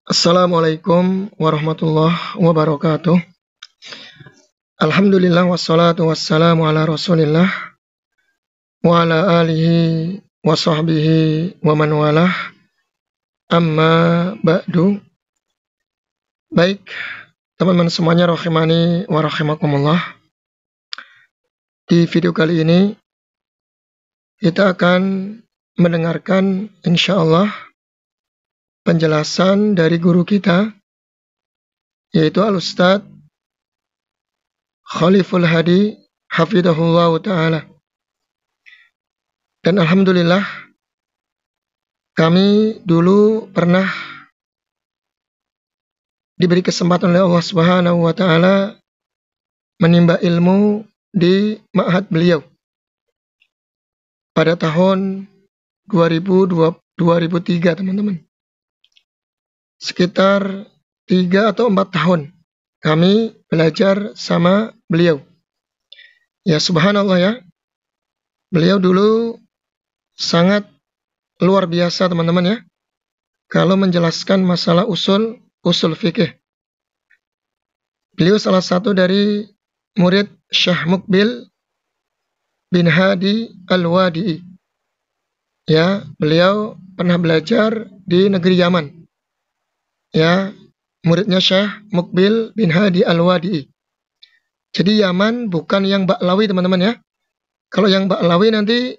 Assalamualaikum warahmatullahi wabarakatuh. Alhamdulillah wassalatu wassalamu ala Rasulillah wa ala alihi wa sahbihi wa man walah. Amma ba'du. Baik, teman-teman semuanya rahimani wa rahimakumullah. Di video kali ini kita akan mendengarkan insyaallah penjelasan dari guru kita, yaitu Al-Ustadz Khaliful Hadi hafidhahullah ta'ala. Dan alhamdulillah kami dulu pernah diberi kesempatan oleh Allah Subhanahu wa taala menimba ilmu di ma'had beliau pada tahun 2003, teman-teman. Sekitar 3 atau 4 tahun kami belajar sama beliau. Ya subhanallah ya. Beliau dulu sangat luar biasa, teman-teman ya, kalau menjelaskan masalah usul fikih. Beliau salah satu dari murid Syekh Muqbil bin Hadi Al-Wadi'i. Ya, beliau pernah belajar di negeri Yaman. Ya, muridnya Syekh Muqbil bin Hadi Al-Wadi'i. Jadi Yaman bukan yang Ba'lawi, teman-teman ya. Kalau yang Ba'lawi nanti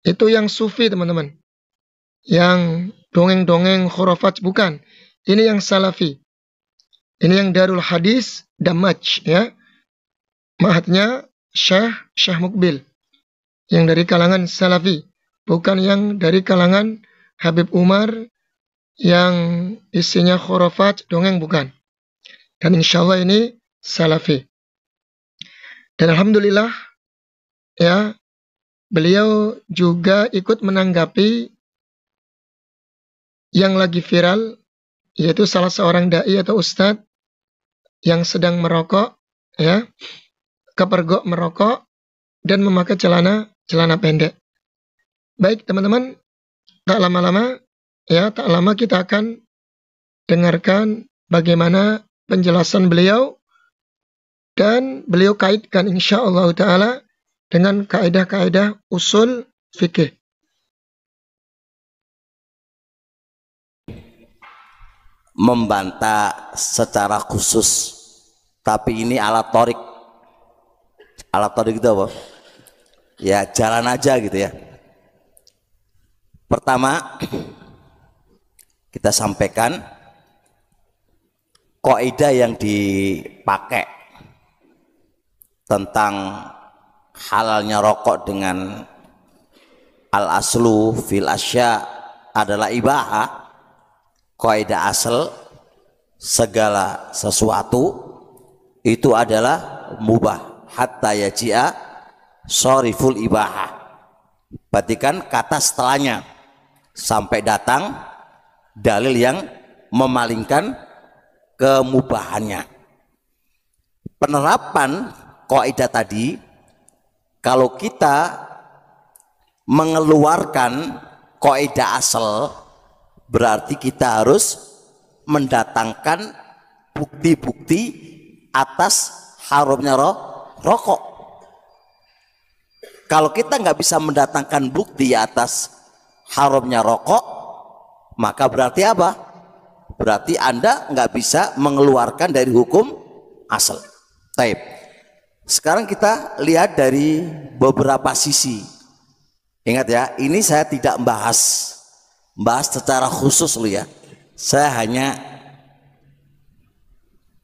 itu yang sufi, teman-teman. Yang dongeng-dongeng khurafat, bukan. Ini yang salafi. Ini yang Darul Hadis Damaj ya. Ma'hadnya Syekh Muqbil. Yang dari kalangan salafi, bukan yang dari kalangan Habib Umar yang isinya khurafat, dongeng, bukan. Dan insyaallah ini salafi. Dan alhamdulillah ya, beliau juga ikut menanggapi yang lagi viral, yaitu salah seorang dai atau ustadz yang sedang merokok ya, kepergok merokok dan memakai celana pendek. Baik teman-teman, tak lama kita akan dengarkan bagaimana penjelasan beliau, dan beliau kaitkan insyaallah ta'ala dengan kaidah-kaidah usul fikih. Membantah secara khusus, tapi ini alat torik. Alat torik itu apa? Ya jalan aja gitu ya. Pertama, kita sampaikan kaidah yang dipakai tentang halalnya rokok dengan al-aslu fil asya adalah ibahah. Kaidah asal segala sesuatu itu adalah mubah hatta yaji'a shariful ibahah. Berarti kan kata setelahnya sampai datang dalil yang memalingkan kemubahannya. Penerapan kaidah tadi, kalau kita mengeluarkan kaidah asal, berarti kita harus mendatangkan bukti-bukti atas haramnya rokok. Kalau kita nggak bisa mendatangkan bukti atas haramnya rokok, maka berarti apa? Berarti Anda nggak bisa mengeluarkan dari hukum asal. Baik. Sekarang kita lihat dari beberapa sisi. Ingat ya, ini saya tidak membahas secara khusus loh ya. Saya hanya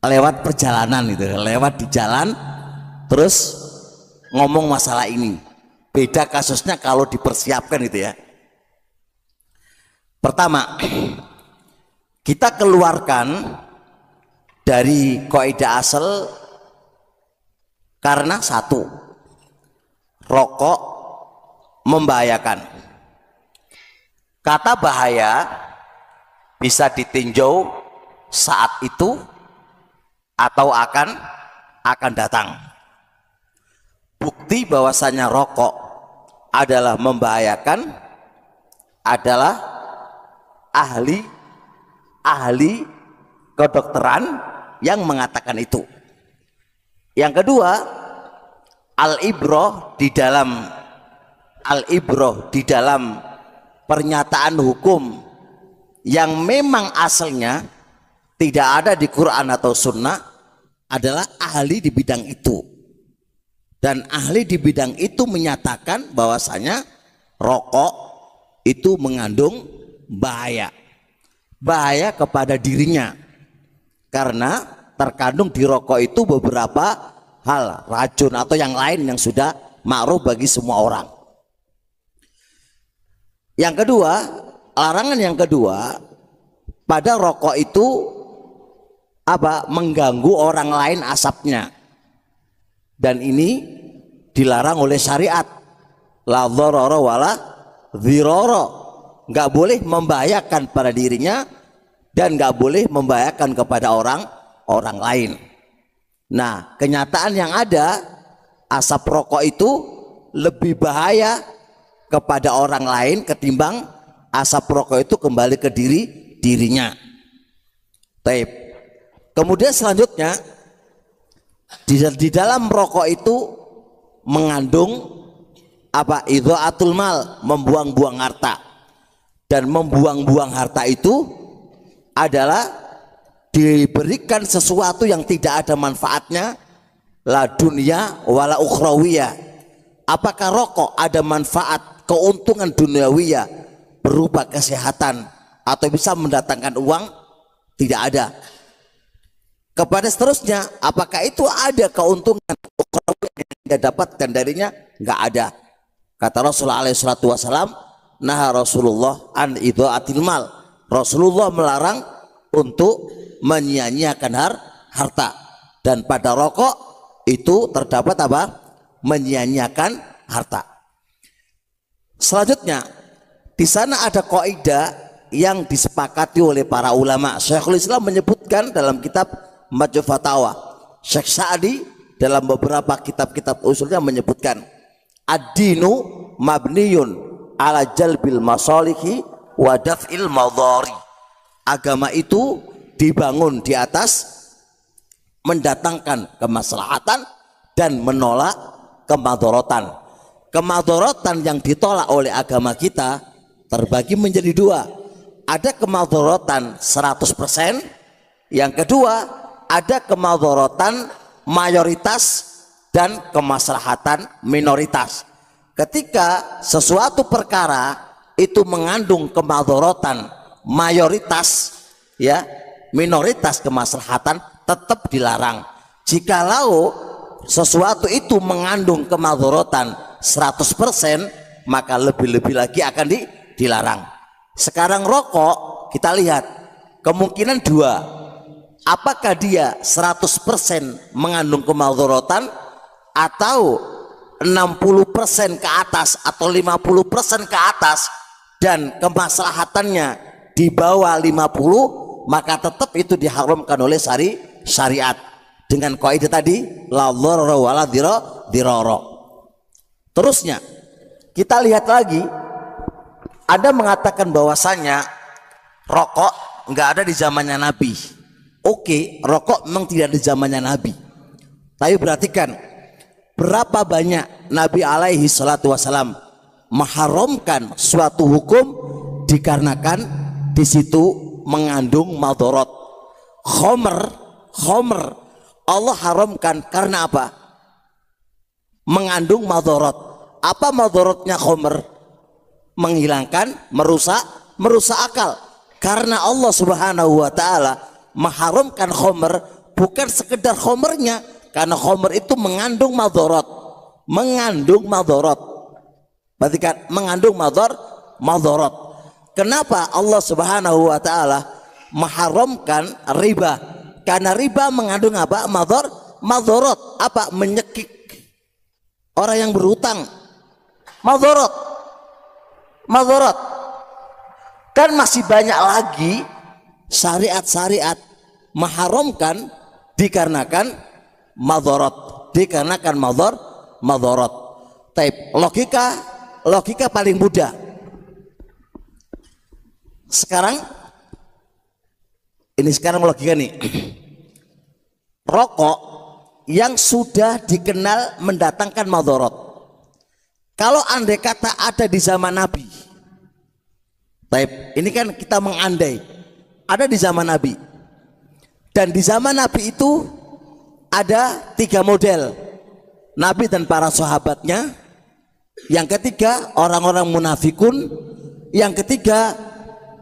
lewat perjalanan gitu, lewat di jalan terus ngomong masalah ini. Beda kasusnya kalau dipersiapkan gitu ya. Pertama, kita keluarkan dari kaidah asal karena satu, rokok membahayakan. Kata bahaya bisa ditinjau saat itu atau akan datang. Bukti bahwasanya rokok adalah membahayakan adalah ahli ahli kedokteran yang mengatakan itu. Yang kedua, al-ibrah di dalam pernyataan hukum yang memang asalnya tidak ada di Quran atau Sunnah adalah ahli di bidang itu. Dan ahli di bidang itu menyatakan bahwasanya rokok itu mengandung bahaya kepada dirinya, karena terkandung di rokok itu beberapa hal, racun atau yang lain yang sudah ma'ruf bagi semua orang. Yang kedua, larangan yang kedua, pada rokok itu mengganggu orang lain asapnya, dan ini dilarang oleh syariat. La dharara wala dhirara, nggak boleh membahayakan pada dirinya dan nggak boleh membahayakan kepada orang lain. Nah, kenyataan yang ada, asap rokok itu lebih bahaya kepada orang lain ketimbang asap rokok itu kembali ke dirinya. Taib. Kemudian selanjutnya, di dalam rokok itu mengandung idha'atul mal, membuang-buang harta. Dan membuang-buang harta itu adalah diberikan sesuatu yang tidak ada manfaatnya, la dunia wala ukhrawiyah. Apakah rokok ada manfaat, keuntungan duniawiyah berupa kesehatan atau bisa mendatangkan uang? Tidak ada. Kepada seterusnya, apakah itu ada keuntungan ukhrawiyah yang dia dapatkan darinya? Enggak ada. Kata Rasulullah SAW, nah Rasulullah an idha'atil mal, Rasulullah melarang untuk menyia-nyiakan harta. Dan pada rokok itu terdapat menyia-nyiakan harta. Selanjutnya, di sana ada kaidah yang disepakati oleh para ulama. Syekhul Islam menyebutkan dalam kitab Majmu' Fatawa. Syekh Sa'di dalam beberapa kitab-kitab usulnya menyebutkan, ad-dinu mabniyun ala jalbil masalihi wa daf'il madhari. Agama itu dibangun di atas mendatangkan kemaslahatan dan menolak kemadharatan. Kemadharatan yang ditolak oleh agama kita terbagi menjadi dua. Ada kemadharatan 100%, yang kedua ada kemadharatan mayoritas dan kemaslahatan minoritas. Ketika sesuatu perkara itu mengandung kemadharatan mayoritas, minoritas kemaslahatan, tetap dilarang. Jikalau sesuatu itu mengandung kemadharatan 100%, maka lebih-lebih lagi akan dilarang. Sekarang rokok kita lihat kemungkinan dua. Apakah dia 100% mengandung kemadharatan atau 60% ke atas atau 50% ke atas dan kemaslahatannya di bawah 50, maka tetap itu diharamkan oleh syariat dengan kaidah tadi la dharara wala dhirara. Terusnya kita lihat lagi, ada mengatakan bahwasanya rokok nggak ada di zamannya Nabi. Oke, rokok memang tidak di zamannya Nabi, tapi perhatikan berapa banyak Nabi alaihi salatu wasalam mengharamkan suatu hukum dikarenakan di situ mengandung madharat. Khomer Allah haramkan karena apa? Mengandung madharat. Apa madharatnya khomer? Menghilangkan, merusak akal. Karena Allah Subhanahu wa taala mengharamkan khomer bukan sekedar khomernya, karena khomer itu mengandung madharat. Berarti kan mengandung madharat. Kenapa Allah Subhanahu wa taala mengharamkan riba? Karena riba mengandung apa? Madharat. Apa? Menyekik orang yang berhutang. Madharat. Kan masih banyak lagi syariat-syariat mengharamkan dikarenakan madharat, madharat. Tapi logika paling mudah. Sekarang Ini sekarang logika nih. Rokok yang sudah dikenal mendatangkan madharat. Kalau andai kata ada di zaman Nabi, baik, ini kan kita mengandai ada di zaman Nabi, dan di zaman Nabi itu ada 3 model, Nabi dan para sahabatnya, yang ketiga orang-orang munafikun, yang ketiga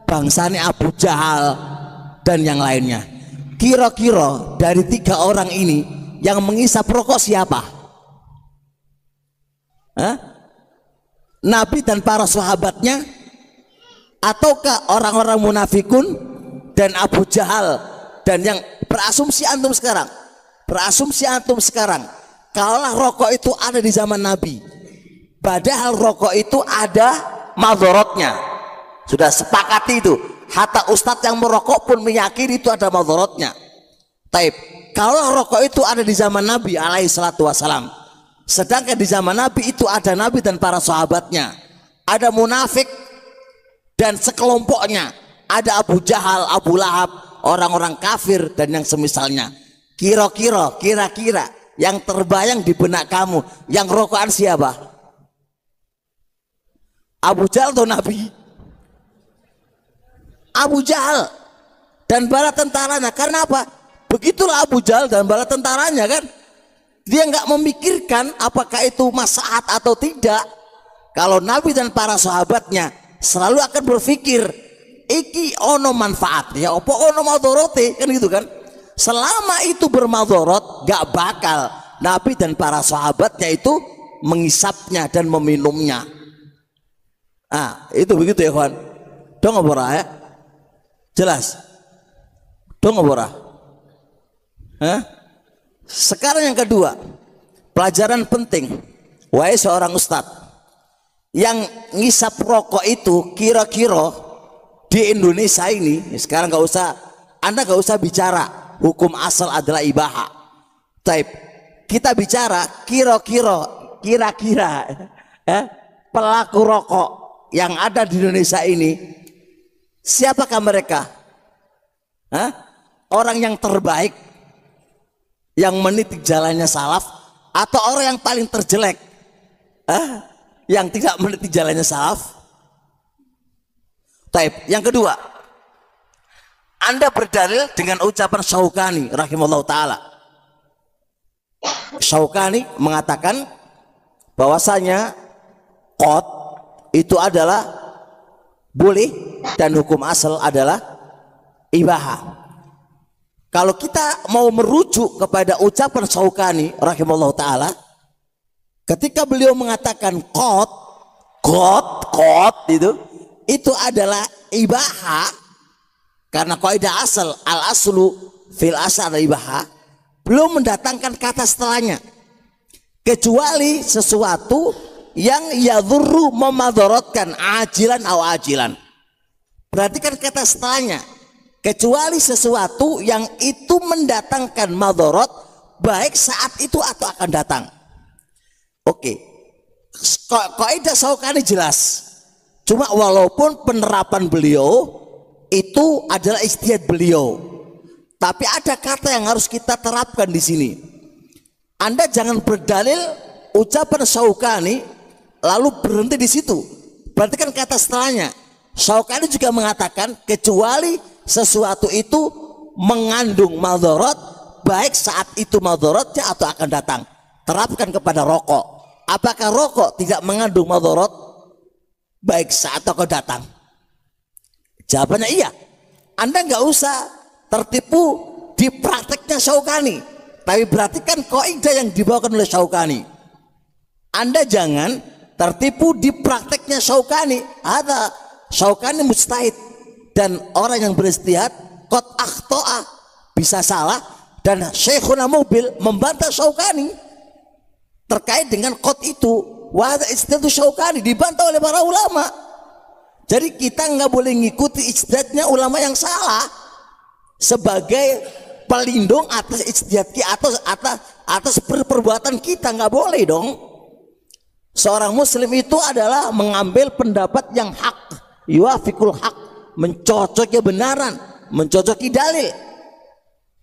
bangsanya Abu Jahal dan yang lainnya. Kira-kira dari 3 orang ini yang mengisap rokok siapa? Nabi dan para sahabatnya, ataukah orang-orang munafikun dan Abu Jahal dan yang berasumsi antum sekarang? Berasumsi antum sekarang, kalau rokok itu ada di zaman Nabi, padahal rokok itu ada madharatnya. Sudah sepakati itu. Hatta ustadz yang merokok pun meyakini itu ada madharatnya. Taib. Kalau rokok itu ada di zaman Nabi alaihi salatu wassalam, sedangkan di zaman Nabi itu ada Nabi dan para sahabatnya, ada munafik dan sekelompoknya, ada Abu Jahal, Abu Lahab, orang-orang kafir dan yang semisalnya. Kira-kira yang terbayang di benak kamu, yang rokokan siapa? Abu Jahal atau Nabi? Abu Jahal dan bala tentaranya. Karena apa? Begitulah Abu Jahal dan bala tentaranya kan. Dia nggak memikirkan apakah itu maslahat atau tidak. Kalau Nabi dan para sahabatnya selalu akan berpikir iki ono manfaat ya opo ono madharate kan gitu kan. Selama itu bermadharat gak bakal Nabi dan para sahabatnya itu mengisapnya dan meminumnya. Itu begitu ya kawan. Dong apa ya? Jelas. Dong apa? Sekarang yang kedua, pelajaran penting. Wahai seorang ustadz, yang ngisap rokok itu kira-kira di Indonesia ini, sekarang Anda nggak usah bicara hukum asal adalah ibaha. Kita bicara kira-kira pelaku rokok yang ada di Indonesia ini, siapakah mereka? Orang yang terbaik, yang menitik jalannya salaf, atau orang yang paling terjelek, yang tidak menitik jalannya salaf? Yang kedua, Anda berdalil dengan ucapan Syaukani rahimahullah ta'ala. Syaukani mengatakan bahwasanya qad itu adalah boleh dan hukum asal adalah ibaha. Kalau kita mau merujuk kepada ucapan Syaukani rahimahullah ta'ala, ketika beliau mengatakan qad itu adalah ibaha, karena kaidah asal al aslu fil asal ibaha, belum mendatangkan kata setelahnya kecuali sesuatu yang yadhurru memadharatkan ajilan atau ajilan. Perhatikan kata setelahnya, kecuali sesuatu yang itu mendatangkan madharat baik saat itu atau akan datang. Oke, kaidah Syaukani jelas. Cuma walaupun penerapan beliau itu adalah ijtihad beliau, tapi ada kata yang harus kita terapkan di sini. Anda jangan berdalil ucapan Syaukani lalu berhenti di situ. Perhatikan kata setelahnya. Syaukani juga mengatakan kecuali sesuatu itu mengandung madharat baik saat itu madharatnya atau akan datang. Terapkan kepada rokok. Apakah rokok tidak mengandung madharat baik saat atau datang? Jawabannya iya. Anda nggak usah tertipu di prakteknya Syaukani, tapi perhatikan kaidah yang dibawakan oleh Syaukani. Anda jangan tertipu di prakteknya Syaukani. Ada Syaukani mujtahid dan orang yang beristihad qad akhta'a, bisa salah, dan Syekhuna Mubil membantah Syaukani terkait dengan qad itu. Wa hadza ijtihad Syaukani dibantah oleh para ulama. Jadi kita nggak boleh ngikuti ijtihadnya ulama yang salah sebagai pelindung atas ijtihad kita, atas perbuatan kita, nggak boleh dong. Seorang muslim itu adalah mengambil pendapat yang hak, yuafiqul hak, mencocok kebenaran, mencocoki dalil.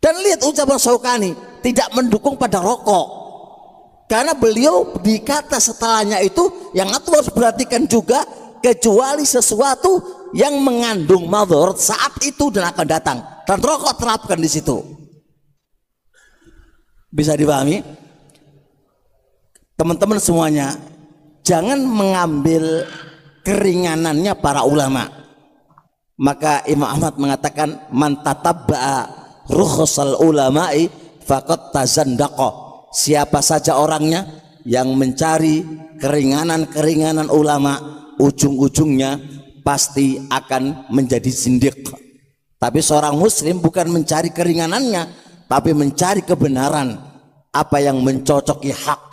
Dan lihat ucapan Syaukani tidak mendukung pada rokok, karena beliau dikata setelahnya itu yang harus perhatikan juga, kecuali sesuatu yang mengandung madharat saat itu dan akan datang, dan rokok terapkan di situ. Bisa dipahami teman-teman semuanya? Jangan mengambil keringanannya para ulama. Maka Imam Ahmad mengatakan, man tatabba'a rukhsal ulama'i faqad tazandaqa. Siapa saja orangnya yang mencari keringanan-keringanan ulama, ujung-ujungnya pasti akan menjadi zindiq. Tapi seorang muslim bukan mencari keringanannya, tapi mencari kebenaran, apa yang mencocoki hak.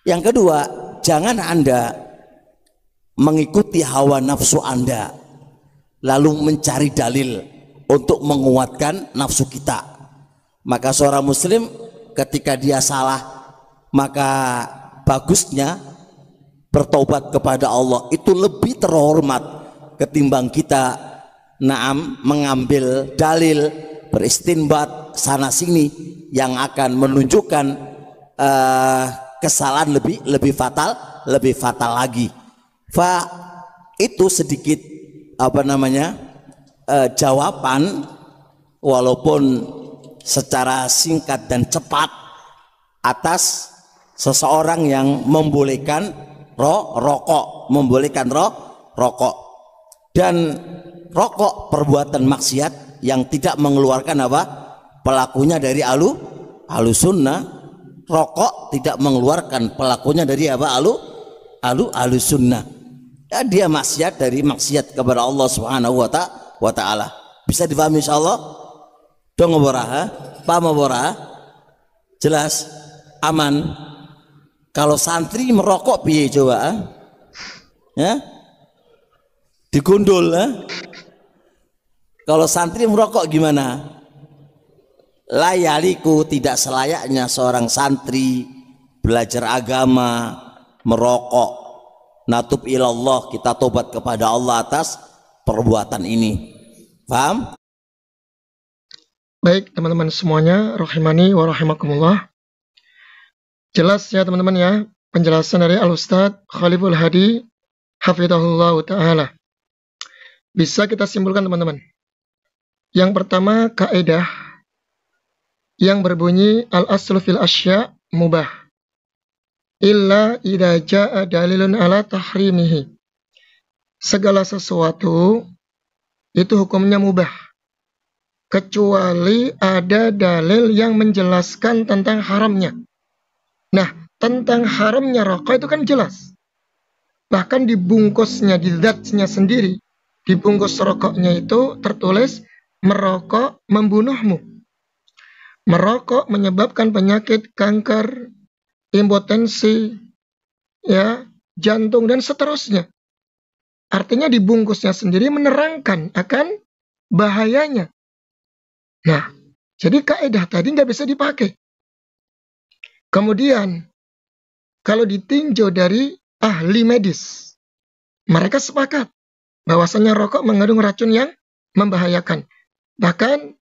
Yang kedua, jangan Anda mengikuti hawa nafsu Anda lalu mencari dalil untuk menguatkan nafsu kita. Maka seorang muslim ketika dia salah, maka bagusnya bertobat kepada Allah. Itu lebih terhormat ketimbang kita mengambil dalil, beristinbat sana sini yang akan menunjukkan kesalahan lebih fatal lagi. Itu sedikit jawaban, walaupun secara singkat dan cepat, atas seseorang yang membolehkan rokok, rokok. Dan rokok perbuatan maksiat yang tidak mengeluarkan pelakunya dari ahlu sunnah. Rokok tidak mengeluarkan pelakunya dari ahlu sunnah. Ya, dia maksiat dari maksiat kepada Allah Subhanahu wa ta'ala. Bisa dipahami insyaallah? Dong bora, paham bora? Jelas, aman. Kalau santri merokok piye coba? Ya? Digundul, Kalau santri merokok gimana? Layaliku, tidak selayaknya seorang santri belajar agama merokok. Natub ilallah, kita tobat kepada Allah atas perbuatan ini. Paham? Baik teman-teman semuanya, rahimani wa rahimakumullah. Jelas ya teman-teman ya, penjelasan dari Al-Ustadz Khaliful Hadi hafidhahullah ta'ala. Bisa kita simpulkan teman-teman. Yang pertama, kaidah yang berbunyi al-aslu fil asya mubah illa idza jaa dalilun ala tahrimihi. Segala sesuatu itu hukumnya mubah kecuali ada dalil yang menjelaskan tentang haramnya. Nah, tentang haramnya rokok itu kan jelas. Bahkan di bungkusnya, di zatnya sendiri, di bungkus rokoknya itu tertulis merokok membunuhmu. Merokok menyebabkan penyakit kanker, impotensi, ya, jantung dan seterusnya. Artinya di bungkusnya sendiri menerangkan akan bahayanya. Nah, jadi kaidah tadi nggak bisa dipakai. Kemudian, kalau ditinjau dari ahli medis, mereka sepakat bahwasanya rokok mengandung racun yang membahayakan. Bahkan,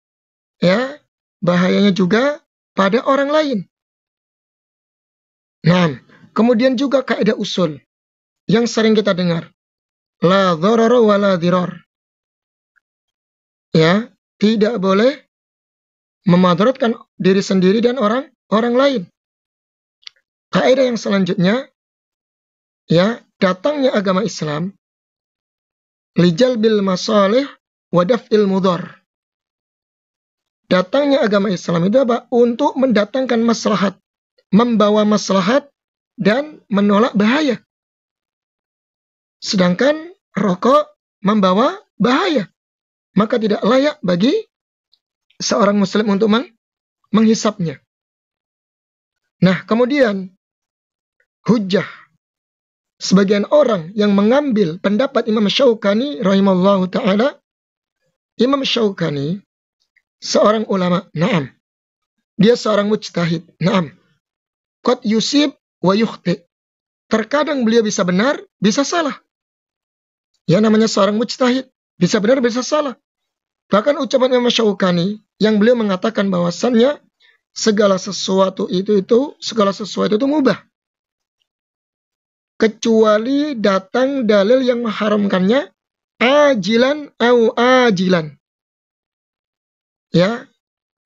ya, bahayanya juga pada orang lain. Nah, kemudian juga kaidah usul yang sering kita dengar. La dharara wa la dhirar. Ya, tidak boleh memadaratkan diri sendiri dan orang lain. Kaidah yang selanjutnya, ya, datangnya agama Islam lijalbil masalih wa daf'il mudhar. Datangnya agama Islam itu apa? Untuk mendatangkan maslahat, membawa maslahat dan menolak bahaya. Sedangkan rokok membawa bahaya. Maka tidak layak bagi seorang muslim untuk menghisapnya. Nah, kemudian hujjah. Sebagian orang yang mengambil pendapat Imam Syaukani rahimallahu ta'ala. Imam Syaukani seorang ulama, na'am. Dia seorang mujtahid, na'am. Qad yusib wa yukhti. Terkadang beliau bisa benar, bisa salah. Ya, namanya seorang mujtahid, bisa benar, bisa salah. Bahkan ucapan Imam Syaukani yang beliau mengatakan bahwasannya segala sesuatu itu mubah, kecuali datang dalil yang mengharamkannya ajilan au ajilan. Ya,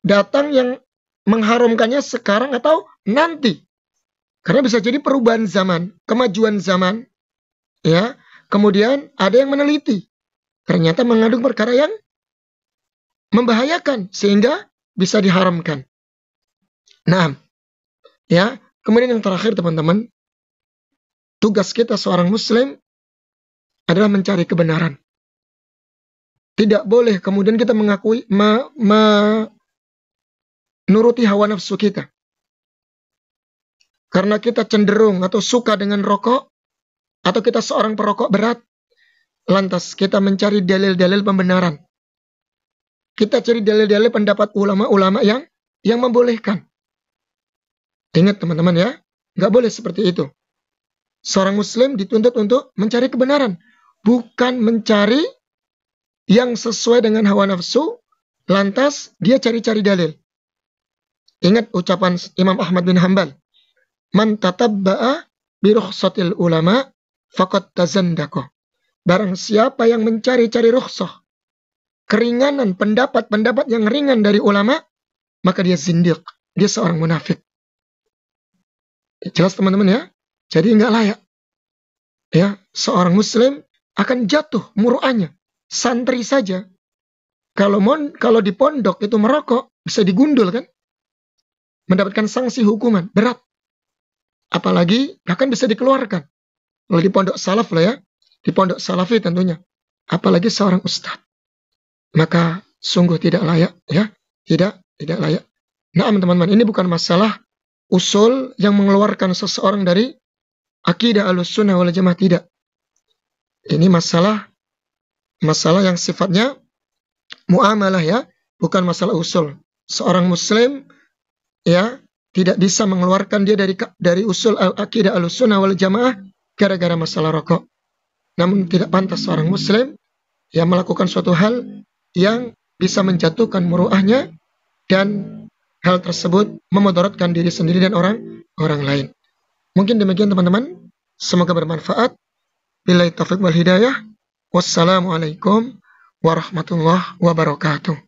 datang yang mengharamkannya sekarang atau nanti. Karena bisa jadi perubahan zaman, kemajuan zaman, ya. Kemudian ada yang meneliti, ternyata mengandung perkara yang membahayakan sehingga bisa diharamkan. Nah, ya. Kemudian yang terakhir teman-teman, tugas kita seorang muslim adalah mencari kebenaran. Tidak boleh kemudian kita mengakui menuruti hawa nafsu kita. Karena kita cenderung atau suka dengan rokok, atau kita seorang perokok berat, lantas kita mencari dalil-dalil pembenaran. Kita cari dalil-dalil pendapat ulama-ulama yang membolehkan. Ingat teman-teman ya, nggak boleh seperti itu. Seorang muslim dituntut untuk mencari kebenaran, bukan mencari yang sesuai dengan hawa nafsu, lantas dia cari-cari dalil. Ingat ucapan Imam Ahmad bin Hanbal, man tatabba'a bi rukhsatil ulama faqad tazandaqa. Barang siapa yang mencari-cari rukhsah, keringanan pendapat-pendapat yang ringan dari ulama, maka dia zindiq, dia seorang munafik. Jelas teman-teman ya? Jadi nggak layak. Ya, seorang muslim akan jatuh muruannya. Santri saja, kalau di pondok itu merokok, bisa digundul kan? Mendapatkan sanksi hukuman berat. Apalagi bahkan bisa dikeluarkan. Kalau di pondok salaf lah ya, di pondok salafi tentunya. Apalagi seorang ustadz. Maka sungguh tidak layak ya, tidak layak. Nah teman-teman, ini bukan masalah usul yang mengeluarkan seseorang dari akidah Ahlussunnah wal Jamaah, tidak. Ini masalah yang sifatnya muamalah ya, bukan masalah usul. Seorang muslim ya tidak bisa mengeluarkan dia dari usul akidah Ahlussunnah wal Jamaah gara-gara masalah rokok. Namun tidak pantas seorang muslim yang melakukan suatu hal yang bisa menjatuhkan muruahnya dan hal tersebut memudaratkan diri sendiri dan orang lain. Mungkin demikian teman-teman, semoga bermanfaat. Billahi taufiq wal hidayah. Wassalamualaikum warahmatullahi wabarakatuh.